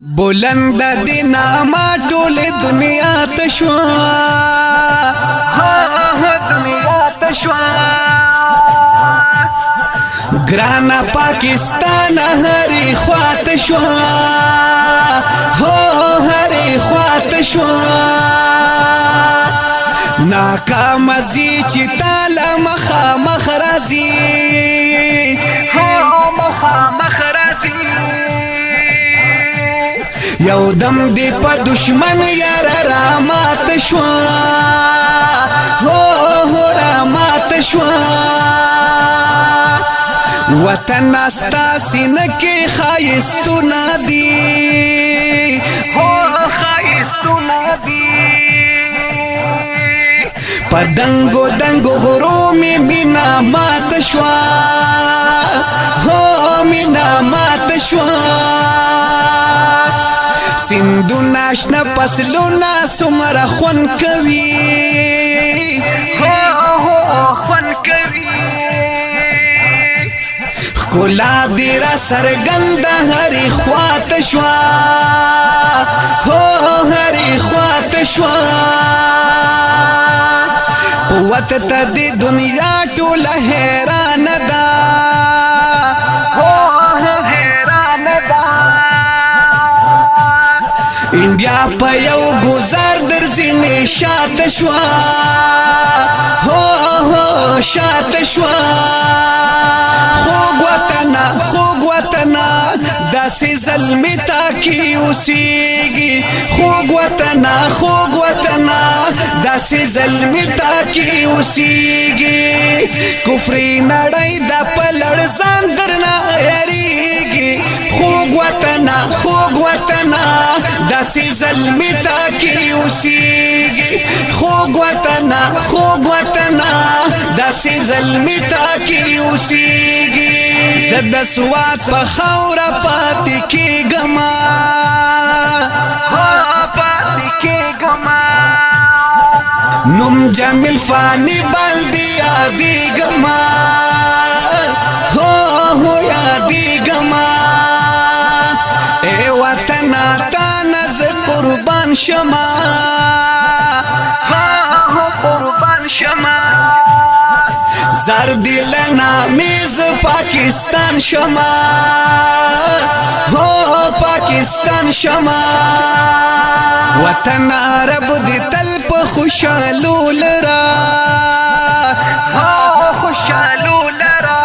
بلند دی ناما ټول دنیا تشوا دنیا تشوا گرانا پاکستان هری خوات شوا هری خوات شوا ناکام زی چی تالا مخا مخرازی مخا مخرازی یو دم دی پا دشمن یار رامات شوا رامات شوا وطن استاسی نکی خایستو نادی خایستو نادی پا دنگو دنگو غرومی مینا مات شوا مینا مات شوا سندو ناشنا پسلونا سمر خون کوي خون کوي خلا دیرا سرگند هری خوات شوا هری خوات شوا قوت تا دی دنیا ټول حیران دا حیران دا انډیا په یو گزار درځي نشات شوا شات شوا خوږ وطن داسې زلمی تا کې اوسېږي خوږ وطن داسې زلمی تا کې اوسېږي کفري نړۍ د په لړزان درنه یریږي خوږ وطن داسې زلمی تا کې اوسېږي خوږ وطن داسې زلمی تا کې اوسېږي زه د سوات په خاوره پاتې کېږمه پاتې کېږمه نوم جمیل فانی باندې یادېږمه یادېږمه ای وطنه تا نه زه قربان شمه قربان شمه زردل نامیز پاکستان شما پاکستان شما وطن عرب دی تل پا خوشالو لرا خوشالو لرا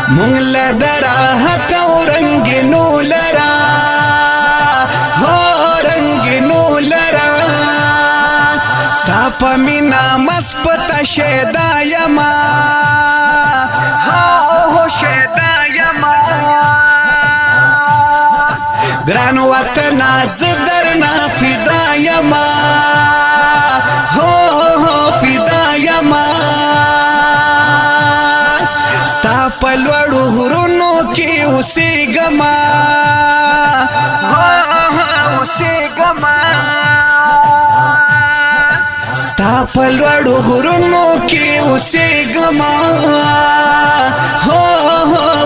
مونگ لدرا حتا و رنگینو لرا رنگینو لرا پا مینا مسپتا شیدا یما شیدا یما گران وطن زدرنا فدا یما فدا یما ستا پلوڑو غرونو کی اسی گما اسی گما ستا پلوڑو غرونو کی اوسېږمه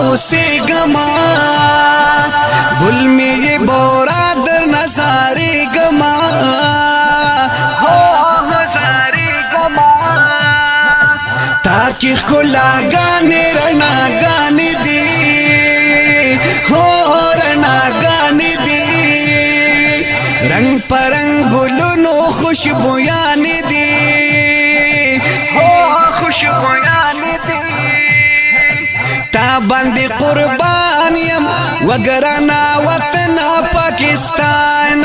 اوسېږمه ګل مې بورا در نظارېږمه نظارېږمه تا کې ښکلاګانې رڼاګانې دي رڼاګانې دي رنگ پرنگ گلونو خوشبویان دی خوشبویان دی تا باندې قربان یم وگرانا وطن پاکستان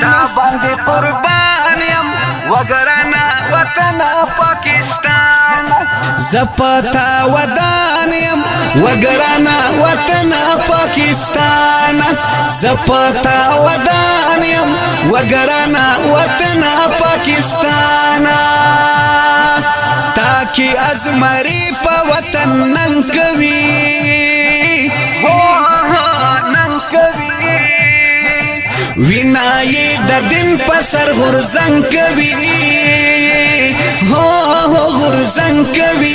تا باندې قربان یم وگرانا وطن پاکستان زپتا ودان یم وگرانا وطن پاکستان زپتا ودان یم وگرانا وطن پاکستان تاکي ازمري په وطن نن کوي نن کوي وینای د دین په سر غرزن کوي غرزن کوي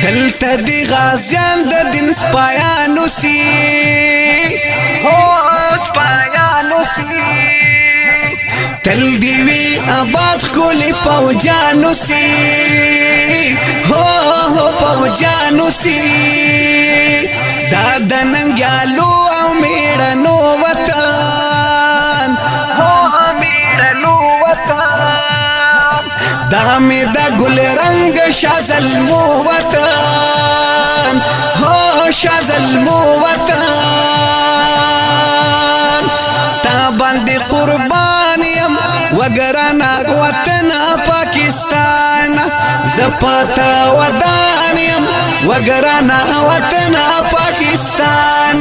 دلته دی غازیان د دین سپایانو سی تل دیوی آباد کولی پوجانو سی ہو پوجانو سی دا دننگیالو او میڑنو وطن ہو میڑنو وطن دا می دا گل رنگ شازل مو وطن ہو شازل مو وطن تا باندې قربان یم وګرانا وطن پاکستان زپتا ودان یم وګرانا وطن پاکستان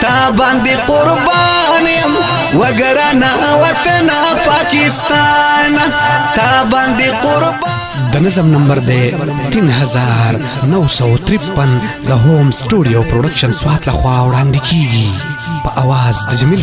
تا باندې قربان یم وګرانا وطن پاکستان تا باندې قربان د نظم نمبر دی 3953 د هوم سټوډیو پروډکشن سوات لخوا وړاندې کیږي په आवाज د جمیل